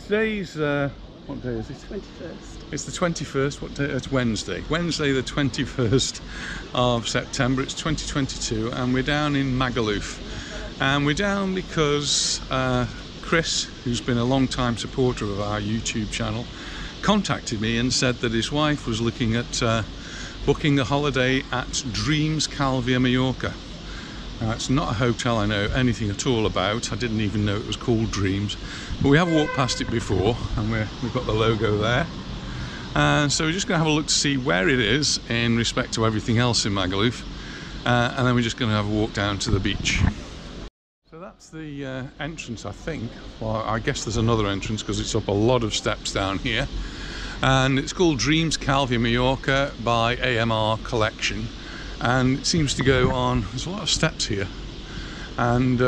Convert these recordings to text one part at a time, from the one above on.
today's, what day is it? 21st. It's the 21st, what day? It's Wednesday. Wednesday the 21st of September, it's 2022, and we're down in Magaluf. And we're down because Chris, who's been a long time supporter of our YouTube channel, contacted me and said that his wife was looking at booking a holiday at Dreams Calvia, Mallorca. Now, it's not a hotel I know anything at all about. I didn't even know it was called Dreams, but we have walked past it before, and we've got the logo there. And so we're just going to have a look to see where it is in respect to everything else in Magaluf, and then we're just going to have a walk down to the beach. So that's the entrance, I think. Well, I guess there's another entrance because it's up a lot of steps down here, and it's called Dreams Calvia Mallorca by AMR Collection. And it seems to go on, there's a lot of steps here and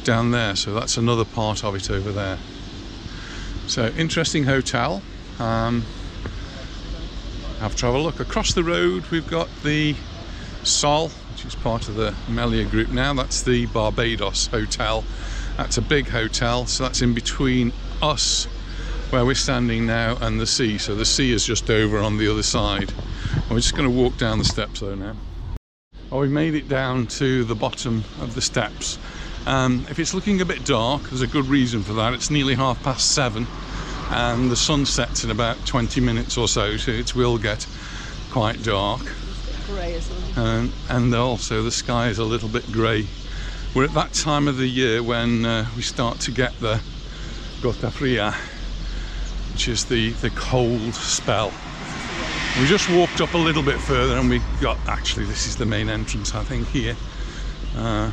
down there, so that's another part of it over there. So interesting hotel. Have to have a look. Across the road we've got the Sol, which is part of the Melia group now. That's the Barbados Hotel. That's a big hotel, so that's in between us where we're standing now and the sea. So the sea is just over on the other side. We're just going to walk down the steps though now. Well, we made it down to the bottom of the steps. If it's looking a bit dark, there's a good reason for that. It's nearly 7:30 and the sun sets in about 20 minutes or so, so it will get quite dark. Grey as well. And also the sky is a little bit grey. We're at that time of the year when we start to get the gota fria, which is the cold spell. We just walked up a little bit further and we got, actually this is the main entrance I think here.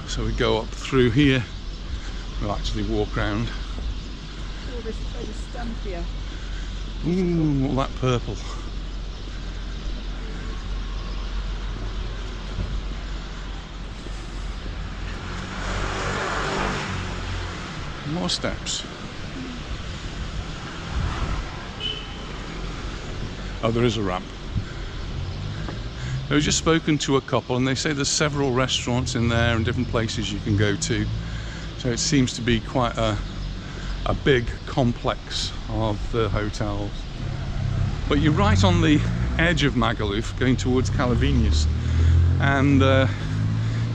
So we go up through here, we'll actually walk round. Oh, this is stamp here. Ooh, all that purple. More steps. Oh, there is a ramp. I've just spoken to a couple and they say there's several restaurants in there and different places you can go to. So it seems to be quite a big complex of the hotels. But you're right on the edge of Magaluf going towards Calavinas, and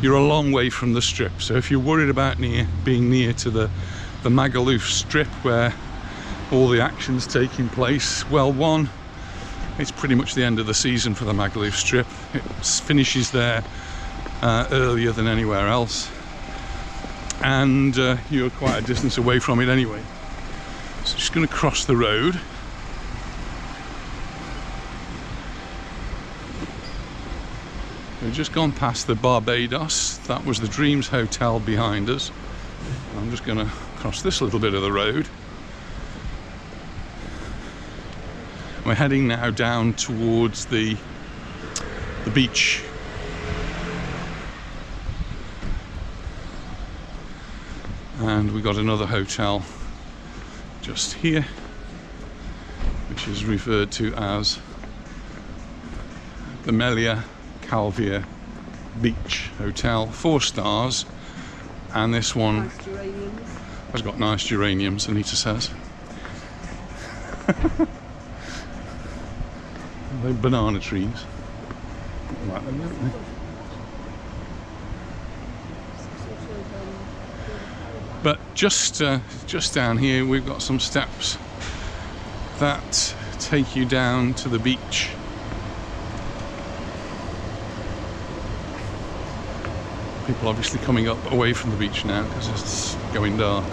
you're a long way from the strip. So if you're worried about being near to the Magaluf strip where all the action's taking place, well, one, it's pretty much the end of the season for the Magaluf strip. It finishes there earlier than anywhere else, and you're quite a distance away from it anyway. So just going to cross the road. We've just gone past the Barbados. That was the Dreams Hotel behind us. I'm just going to cross this little bit of the road. We're heading now down towards the beach. And we got another hotel just here, which is referred to as the Melia Calvia Beach Hotel, 4 stars, and this one Nice geraniums. has got nice geraniums, Anita says. They're banana trees. I like them, don't they? But just down here we've got some steps that take you down to the beach. People obviously coming up away from the beach now because it's going dark.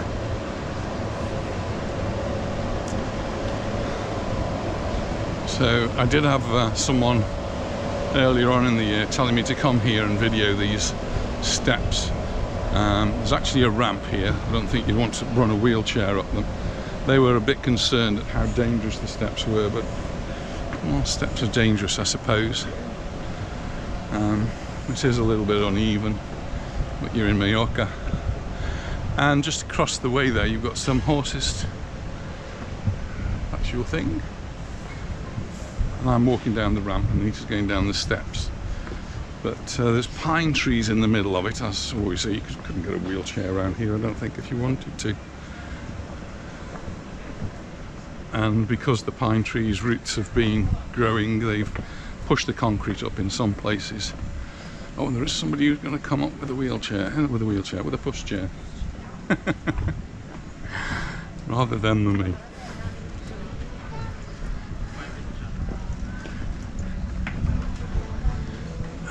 So I did have someone earlier on in the year telling me to come here and video these steps. There's actually a ramp here. I don't think you'd want to run a wheelchair up them. They were a bit concerned at how dangerous the steps were, but well, steps are dangerous, I suppose. It is a little bit uneven, but you're in Mallorca. And just across the way there you've got some horses. That's your thing. And I'm walking down the ramp and Anita's going down the steps. But there's pine trees in the middle of it. As always say, you couldn't get a wheelchair around here, I don't think, if you wanted to. and because the pine trees' roots have been growing, they've pushed the concrete up in some places. Oh, and there is somebody who's going to come up with a wheelchair, with a pushchair. Rather them than me.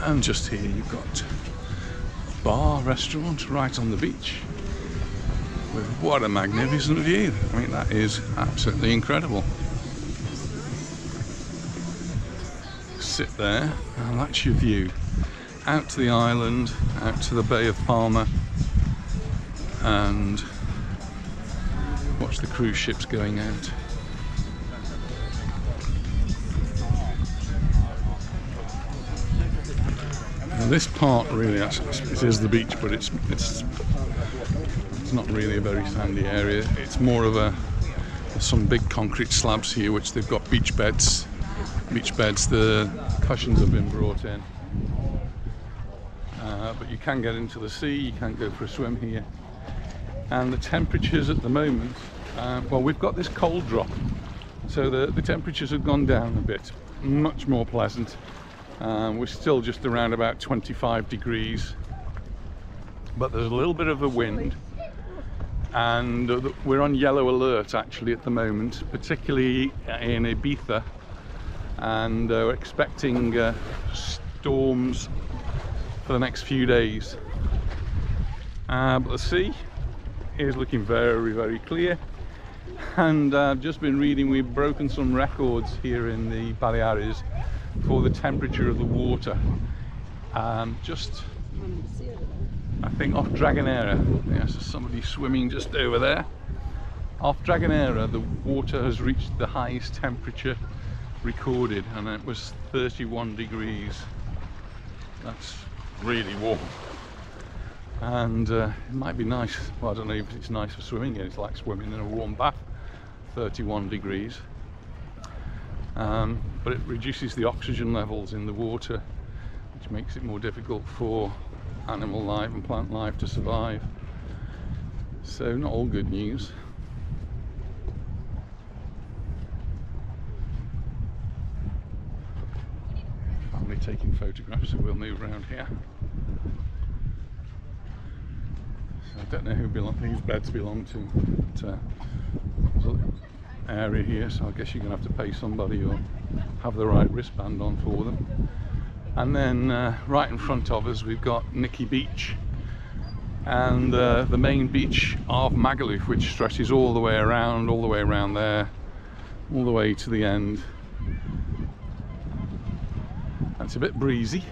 And just here you've got a bar, restaurant right on the beach. With what a magnificent view. I mean, that is absolutely incredible. Sit there and that's your view. Out to the island, out to the Bay of Palma, and watch the cruise ships going out. Now this part really, it is the beach, but it's not really a very sandy area. It's more of there's some big concrete slabs here which they've got beach beds. The cushions have been brought in. But you can get into the sea, you can't go for a swim here. And the temperatures at the moment, well, we've got this cold drop, so the temperatures have gone down a bit, much more pleasant. We're still just around about 25 degrees, but there's a little bit of a wind, and we're on yellow alert actually at the moment, particularly in Ibiza, and we're expecting storms for the next few days. But the sea is looking very, very clear, and I've just been reading we've broken some records here in the Baleares for the temperature of the water. Just, I think off Dragonera, yes, there's somebody swimming just over there. Off Dragonera, the water has reached the highest temperature recorded, and it was 31 degrees. That's really warm. And it might be nice, well, I don't know if it's nice for swimming in, it's like swimming in a warm bath, 31 degrees. But it reduces the oxygen levels in the water, which makes it more difficult for animal life and plant life to survive. So not all good news. Family taking photographs, so we'll move around here. So I don't know who these beds belong to, but there's an area here, so I guess you're going to have to pay somebody or have the right wristband on for them. And then right in front of us we've got Nikki Beach, and the main beach of Magaluf, which stretches all the way around there, all the way to the end. It's a bit breezy.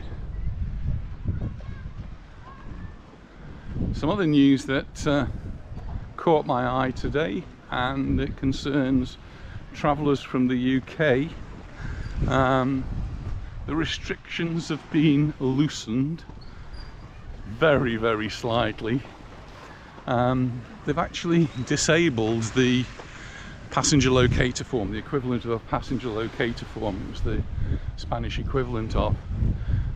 Some other news that caught my eye today, and it concerns travellers from the UK. The restrictions have been loosened very, very slightly. They've actually disabled the passenger locator form, the equivalent of a passenger locator form. It was the Spanish equivalent of.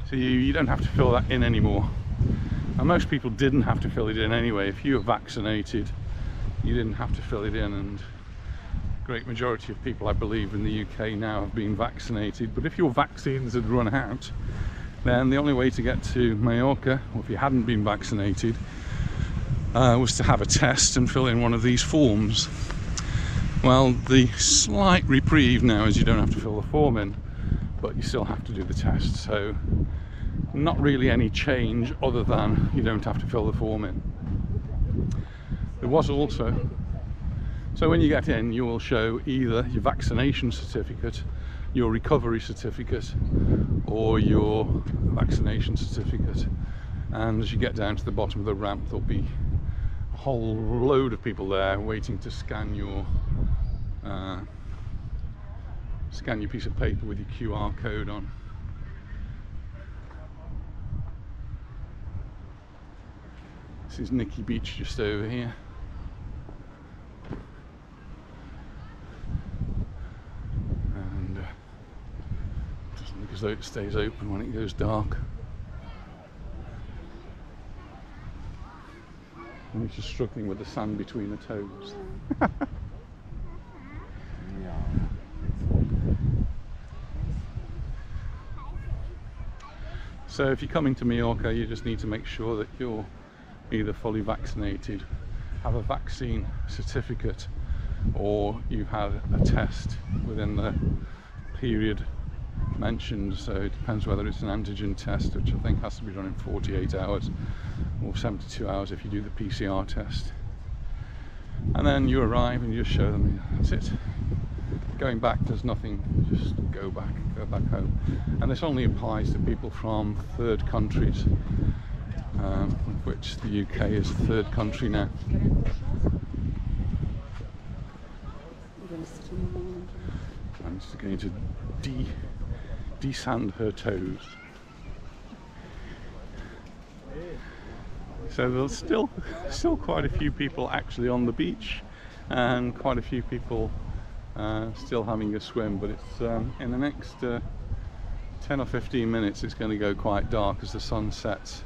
So you don't have to fill that in anymore. And most people didn't have to fill it in anyway. If you were vaccinated, you didn't have to fill it in, and a great majority of people, I believe, in the UK now have been vaccinated. But if your vaccines had run out, then the only way to get to Mallorca, or if you hadn't been vaccinated, was to have a test and fill in one of these forms. Well, the slight reprieve now is you don't have to fill the form in, but you still have to do the test. So not really any change other than you don't have to fill the form in. There was also, so when you get in, you will show either your vaccination certificate, your recovery certificate, or your vaccination certificate. And as you get down to the bottom of the ramp, there'll be a whole load of people there waiting to scan your piece of paper with your QR code on. This is Nikki Beach just over here. And it doesn't look as though it stays open when it goes dark. I'm just struggling with the sand between the toes. So if you're coming to Mallorca, you just need to make sure that you're either fully vaccinated, have a vaccine certificate, or you've had a test within the period mentioned. So it depends whether it's an antigen test, which I think has to be done in 48 hours, or 72 hours if you do the PCR test. And then you arrive and you just show them, that's it. Going back, there's nothing, just go back home. And this only applies to people from third countries, of which the UK is a third country now. I'm just going to desand her toes. So there's still quite a few people actually on the beach, and quite a few people still having a swim, but it's in the next 10 or 15 minutes it's going to go quite dark as the sun sets.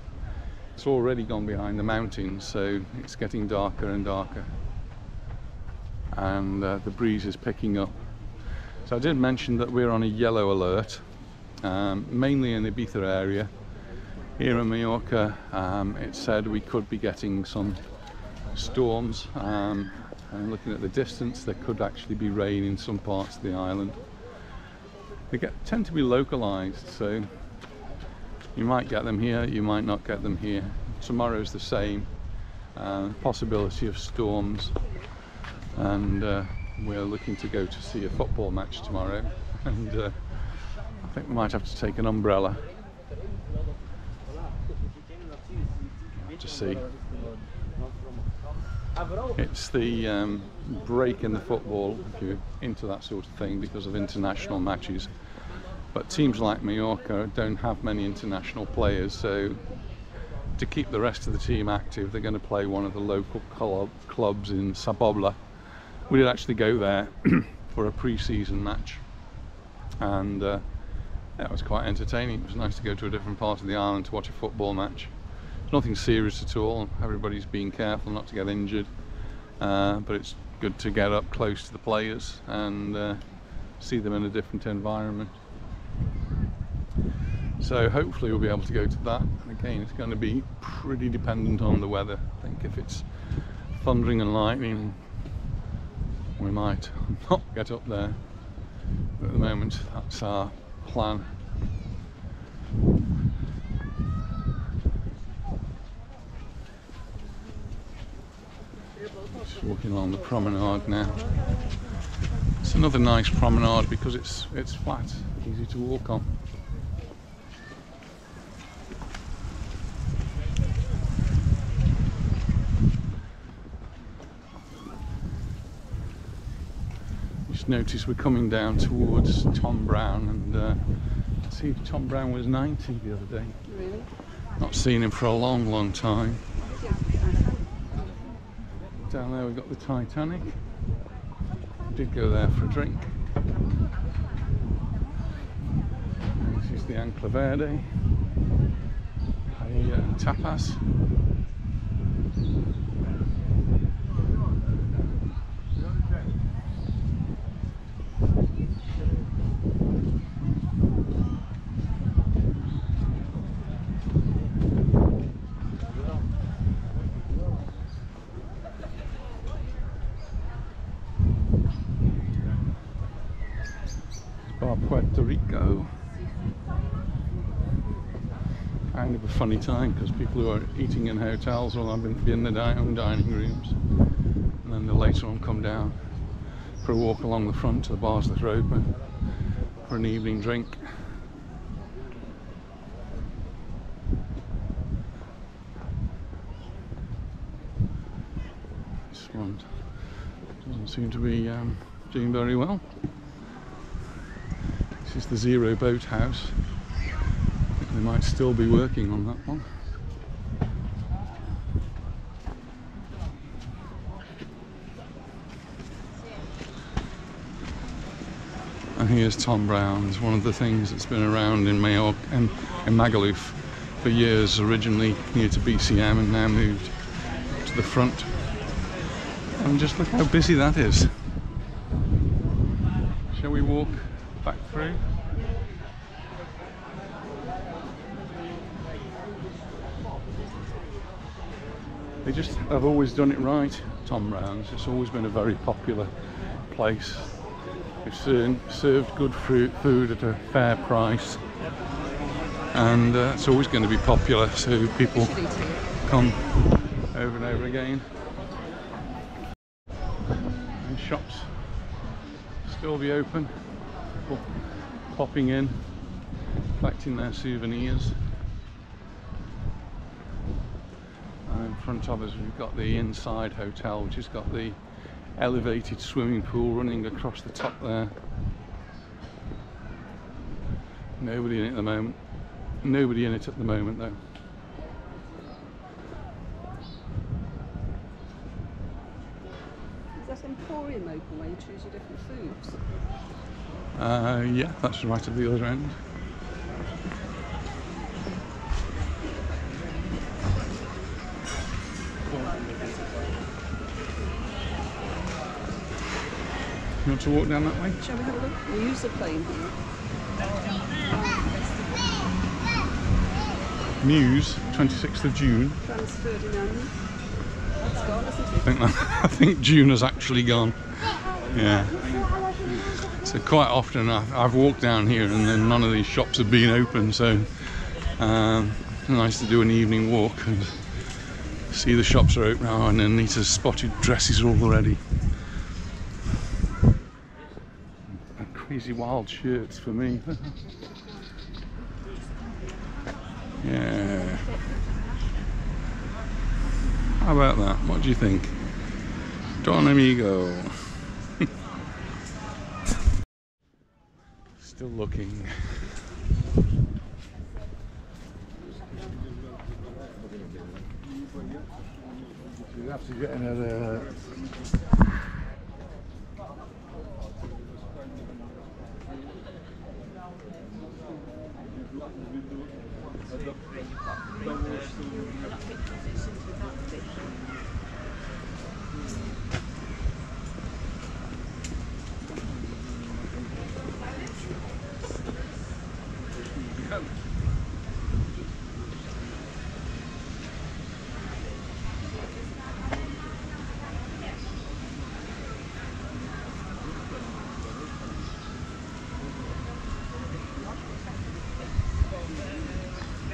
It's already gone behind the mountains, so it's getting darker and darker, and the breeze is picking up. So I did mention that we're on a yellow alert, mainly in the Ibiza area. Here in Mallorca, it said we could be getting some storms, and looking at the distance, there could actually be rain in some parts of the island. They tend to be localized, so you might get them here, you might not get them here. Tomorrow's the same, possibility of storms, and we're looking to go to see a football match tomorrow, and I think we might have to take an umbrella to see. It's the break in the football, if you're into that sort of thing, because of international matches. But teams like Majorca don't have many international players, so to keep the rest of the team active, they're going to play one of the local clubs in Sabobla. We did actually go there for a pre-season match, and it was quite entertaining. It was nice to go to a different part of the island to watch a football match. Nothing serious at all, everybody's being careful not to get injured, but it's good to get up close to the players and see them in a different environment. So hopefully we'll be able to go to that, and again it's going to be pretty dependent on the weather. I think if it's thundering and lightning, we might not get up there, but at the moment that's our plan. Just walking along the promenade now. It's another nice promenade because it's flat, easy to walk on. Just noticed we're coming down towards Tom Brown, and see, Tom Brown was 90 the other day. Really? Not seen him for a long time. Down there we've got the Titanic. We did go there for a drink. And this is the Ancla Verde, tapas. Puerto Rico. Kind of a funny time because people who are eating in hotels will be in their own dining rooms, and then they'll later on come down for a walk along the front to the bars that are open for an evening drink. This one doesn't seem to be doing very well. This is the Zero Boat House. I think they might still be working on that one. And here's Tom Brown's, one of the things that's been around in Mallorca and in Magaluf for years, originally near to BCM and now moved to the front. And just look how busy that is. Shall we walk back through? They just have always done it right, Tom Brown's. It's always been a very popular place. They've served good food at a fair price, and it's always going to be popular, so people come over and over again. And shops still be open, people popping in, collecting their souvenirs. And in front of us we've got the Inside Hotel, which has got the elevated swimming pool running across the top there. Nobody in it at the moment. Nobody in it at the moment though. Is that Emporium open where you choose your different foods? Yeah, that's right at the other end. You want to walk down that way? Shall we have a look? We use the plane here. Muse, 26th of June. France Ferdinand. That's gone, isn't it? I think June has actually gone. Yeah. So quite often I've walked down here and then none of these shops have been open, so nice to do an evening walk and see the shops are open now, and Anita's spotted dresses already. And crazy wild shirts for me. Yeah. How about that? What do you think? Don amigo. Still looking. You have to get another.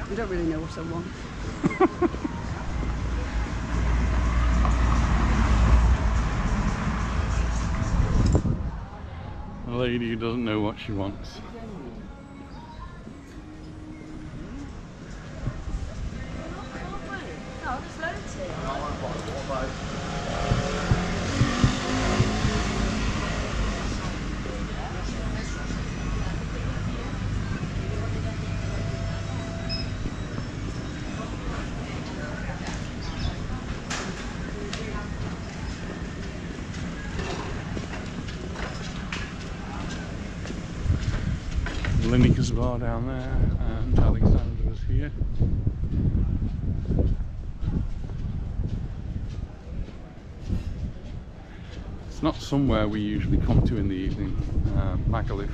I don't really know what I want. A lady who doesn't know what she wants. Linika's bar down there, and Alexandra's here. It's not somewhere we usually come to in the evening, Magaluf.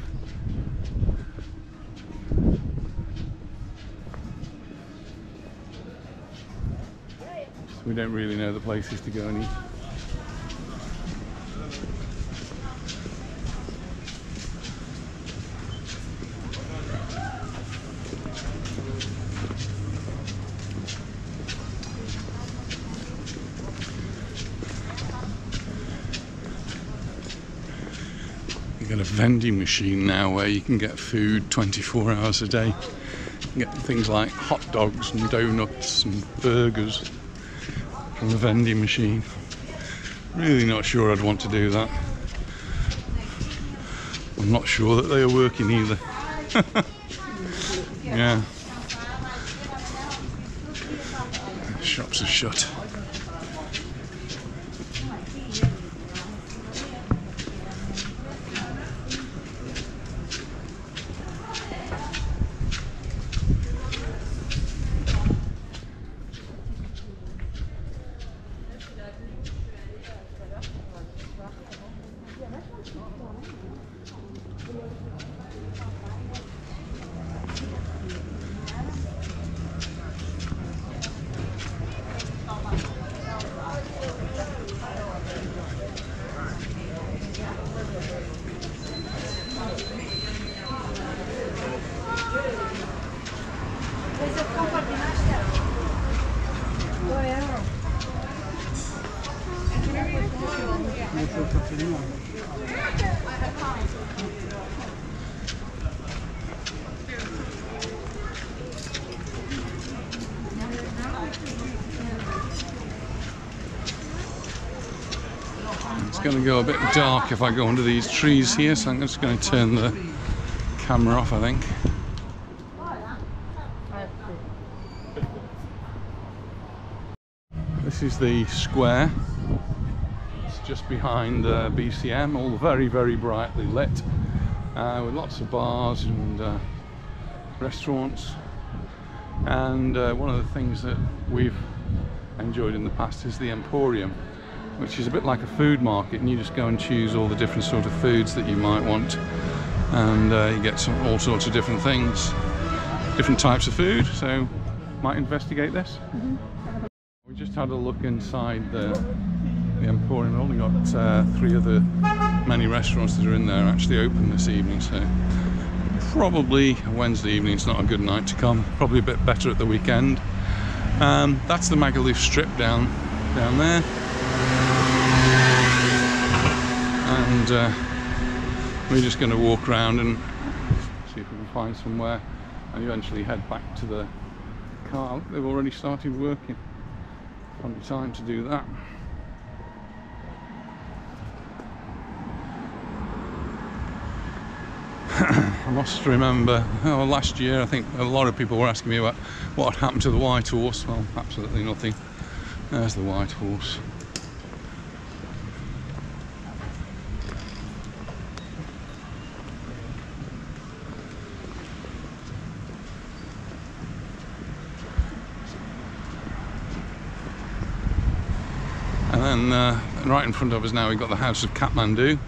So we don't really know the places to go and eat. You've got a vending machine now where you can get food 24 hours a day. You can get things like hot dogs and donuts and burgers from a vending machine. Really not sure I'd want to do that. I'm not sure that they are working either. Yeah. Shops are shut. It's going to go a bit dark if I go under these trees here, so I'm just going to turn the camera off, I think. This is the square. It's just behind BCM, all very, very brightly lit, with lots of bars and restaurants. And one of the things that we've enjoyed in the past is the Emporium, which is a bit like a food market, and you just go and choose all the different sort of foods that you might want, and you get all sorts of different things, different types of food. So might investigate this. We just had a look inside the Emporium. We've only got 3 other many restaurants that are in there actually open this evening, so probably Wednesday evening is not a good night to come. Probably a bit better at the weekend. That's the Magaluf strip down there. And we're just going to walk around and see if we can find somewhere and eventually head back to the car. They've already started working. Plenty of time to do that. I must remember, last year I think a lot of people were asking me about what had happened to the White Horse. Well, absolutely nothing. There's the White Horse. And then right in front of us now we've got the House of Kathmandu.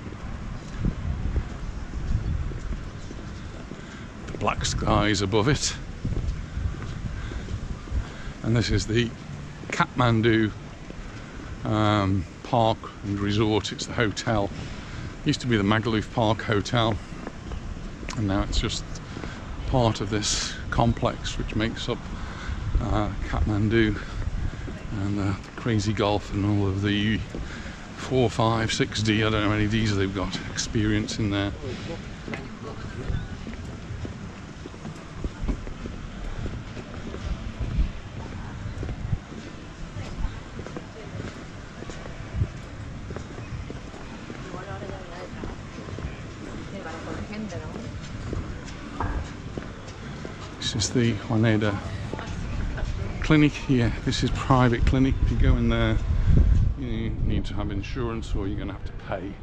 The black skies above it. And this is the Kathmandu Park and Resort. It's the hotel. It used to be the Magaluf Park Hotel, and now it's just part of this complex which makes up Kathmandu, and the crazy golf and all of the 4, 5, 6D, I don't know how many Ds they've got, experience in there. This is the Juanita Clinic here. This is private clinic. If you go in there, you need to have insurance or you're going to have to pay.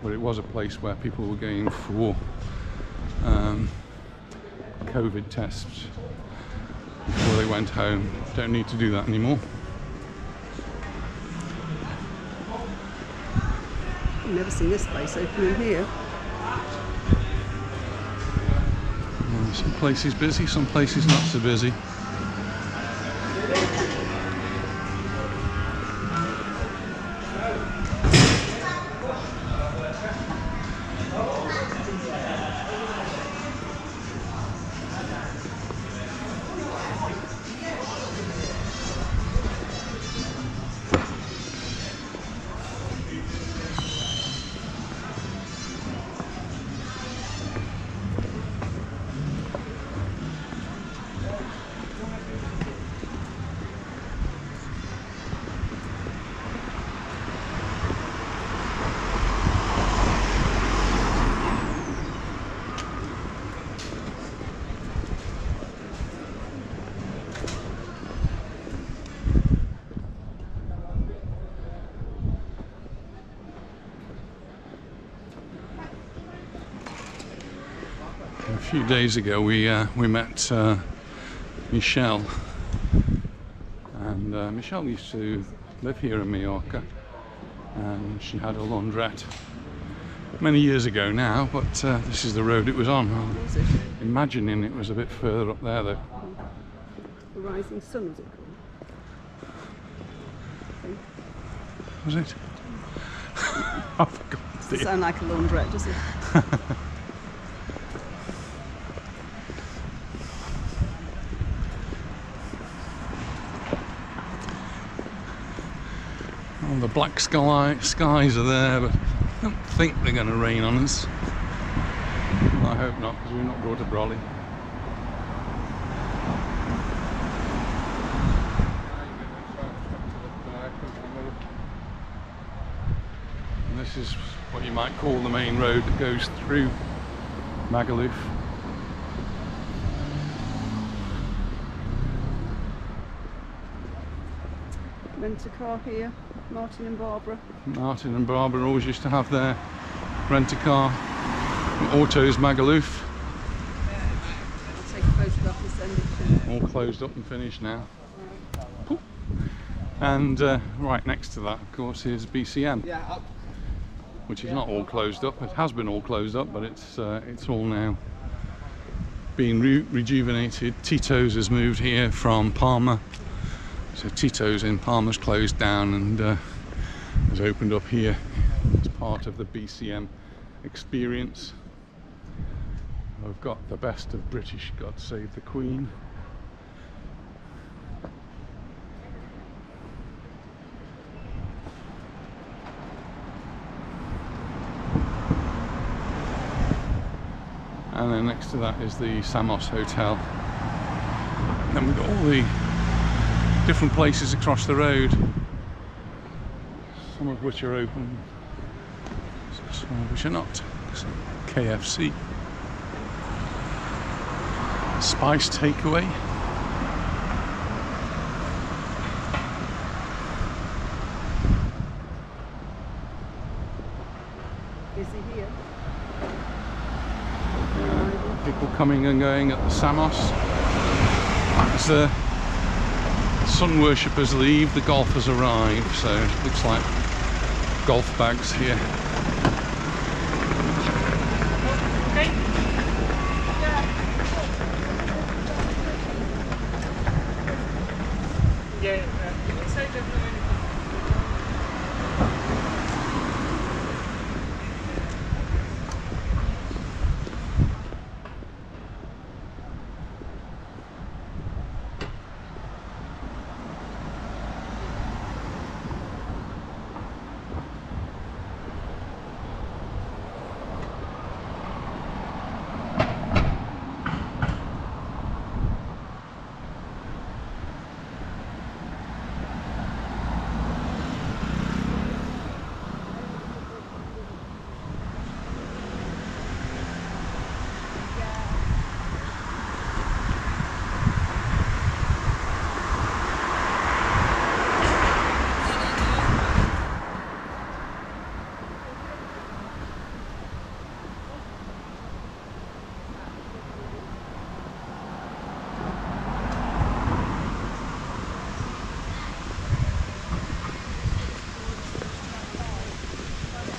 But it was a place where people were going for COVID tests before they went home. Don't need to do that anymore. I've never seen this place opening here. Some places busy, some places not so busy. A few days ago we met Michelle, and Michelle used to live here in Mallorca, and she had a laundrette many years ago now, but this is the road it was on. I'm imagining it was a bit further up there though. The Rising Sun, was it called? Was it? I forgot. Doesn't sound like a laundrette, does it? Well, the black skies are there, but I don't think they're going to rain on us. Well, I hope not, because we're not going to Brolly. And this is what you might call the main road that goes through Magaluf. Rent a car here, Martin and Barbara. Martin and Barbara always used to have their rent-a-car from Autos Magaluf. I'll take a photograph and send it to you. All closed up and finished now. And right next to that, of course, is BCM, which is not all closed up. It has been all closed up, but it's all now being rejuvenated. Tito's has moved here from Palma. So Tito's in Palma's closed down and has opened up here as part of the BCM experience. I've got the best of British, God Save the Queen. And then next to that is the Samos Hotel. Then we've got all the different places across the road, some of which are open, some of which are not. So KFC, Spice Takeaway, Is he here? people coming and going at the Samos. As the sun worshippers leave, the golfers arrive, so it looks like golf bags here.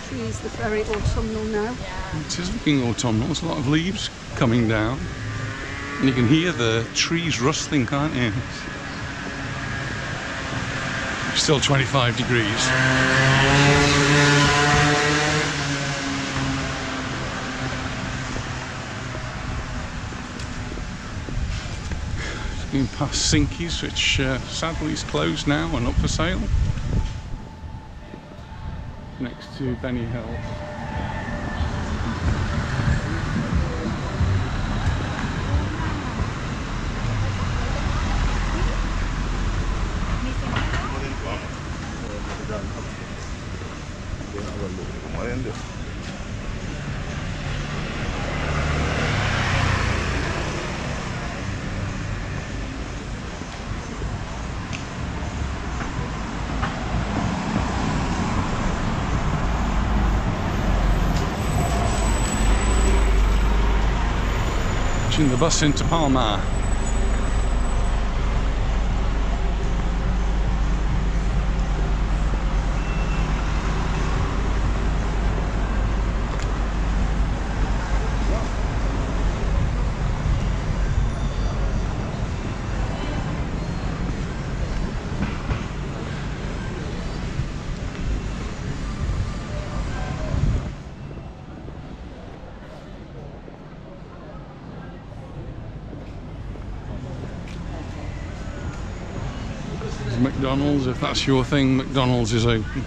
Trees look very autumnal now. It is looking autumnal. There's a lot of leaves coming down, and you can hear the trees rustling, can't you? Still 25 degrees. Going past Sinky's, which sadly is closed now and up for sale. Next to Benny Hill. The bus into Palma. McDonald's. If that's your thing, McDonald's is open.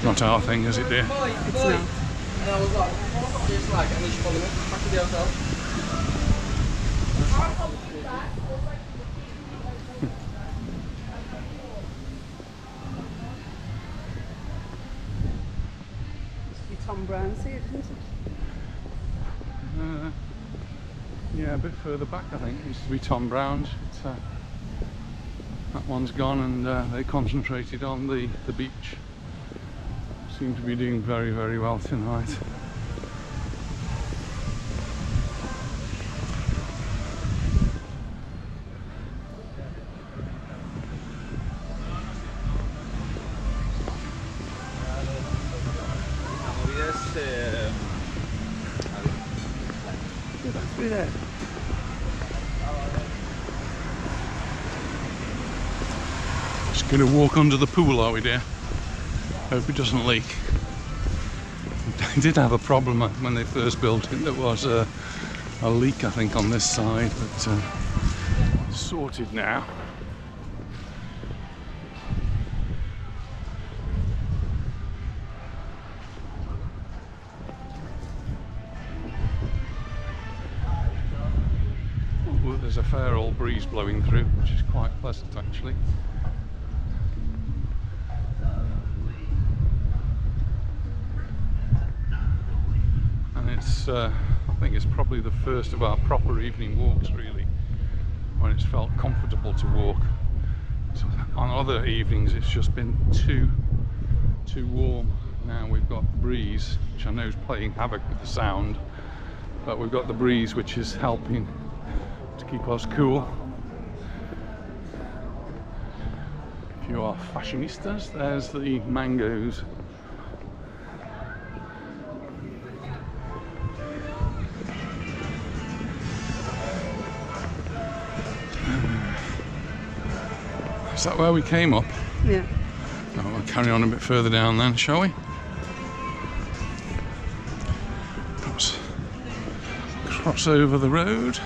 Not our thing, is it, dear? It's not. Must be Tom Brown's here, isn't it? Yeah, a bit further back I think. It used to be Tom Brown's. That one's gone, and they concentrated on the beach. Seem to be doing very, very well tonight. Through there. Just going to walk under the pool, are we, dear? Hope it doesn't leak. They did have a problem when they first built it. There was a leak, I think, on this side, but sorted now. Ooh, there's a fair old breeze blowing through, which is quite pleasant actually. I think it's probably the first of our proper evening walks, really, when it's felt comfortable to walk. So on other evenings it's just been too warm. Now we've got the breeze, which I know is playing havoc with the sound, but we've got the breeze which is helping to keep us cool. If you are fashionistas, there's the mangoes. Is that where we came up? Yeah. Oh, we'll carry on a bit further down then, shall we? Perhaps cross over the road.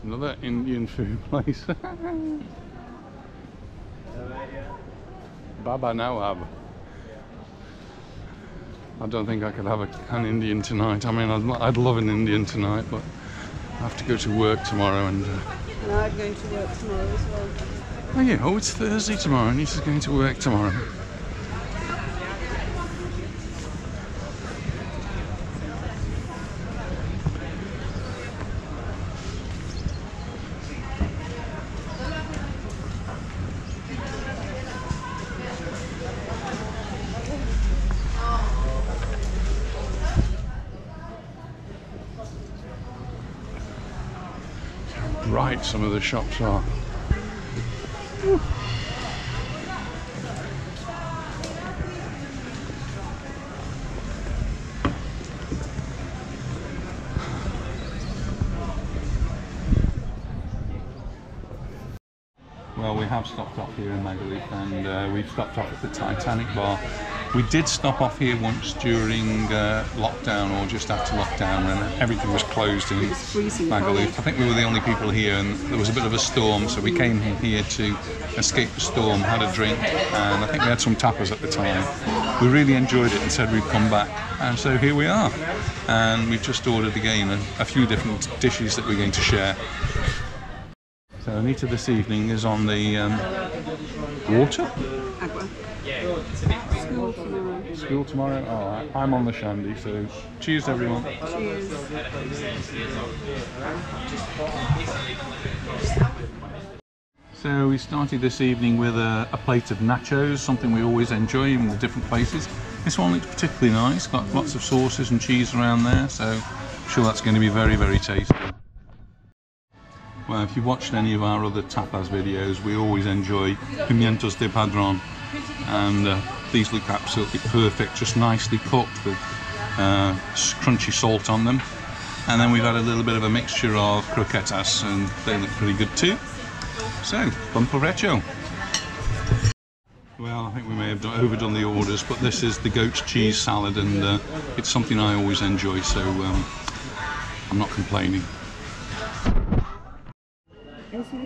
Another Indian food place. Baba Nawab. I don't think I could have an Indian tonight. I mean, I'd love an Indian tonight, but I have to go to work tomorrow and I'm going to work tomorrow as well. Oh yeah, oh it's Thursday tomorrow and he's going to work tomorrow. Bright some of the shops are. Well, we have stopped off here in Magaluf, and we've stopped off at the Titanic bar. We did stop off here once during lockdown, or just after lockdown, when everything was closed in Magaluf. I think we were the only people here, and there was a bit of a storm, so we came here to escape the storm, had a drink, and I think we had some tapas at the time. We really enjoyed it and said we'd come back, and so here we are. And we've just ordered again a few different dishes that we're going to share. So Anita this evening is on the water? Aqua. School tomorrow. School tomorrow? Alright, I'm on the shandy, so cheers everyone. Cheers. So we started this evening with a plate of nachos, something we always enjoy in the different places. This one looks particularly nice, got lots of sauces and cheese around there, so I'm sure that's going to be very, very tasty. Well, if you've watched any of our other tapas videos, we always enjoy pimientos de padrón, and these look absolutely perfect, just nicely cooked with crunchy salt on them. And then we've had a little bit of a mixture of croquetas, and they look pretty good too. So, buen provecho. Well, I think we may have overdone the orders, but this is the goat's cheese salad, and it's something I always enjoy, so I'm not complaining.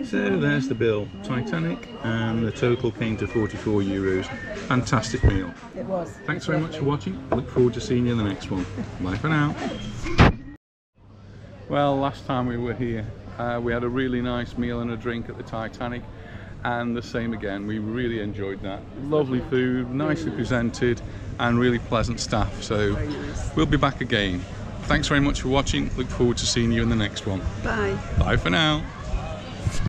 So there's the bill, Titanic, and the total came to €44. Fantastic meal. It was. Thanks very much for watching. I look forward to seeing you in the next one. Bye for now. Well, last time we were here, we had a really nice meal and a drink at the Titanic, and the same again. We really enjoyed that. Lovely food, nicely presented, and really pleasant staff. So we'll be back again. Thanks very much for watching. Look forward to seeing you in the next one. Bye. Bye for now.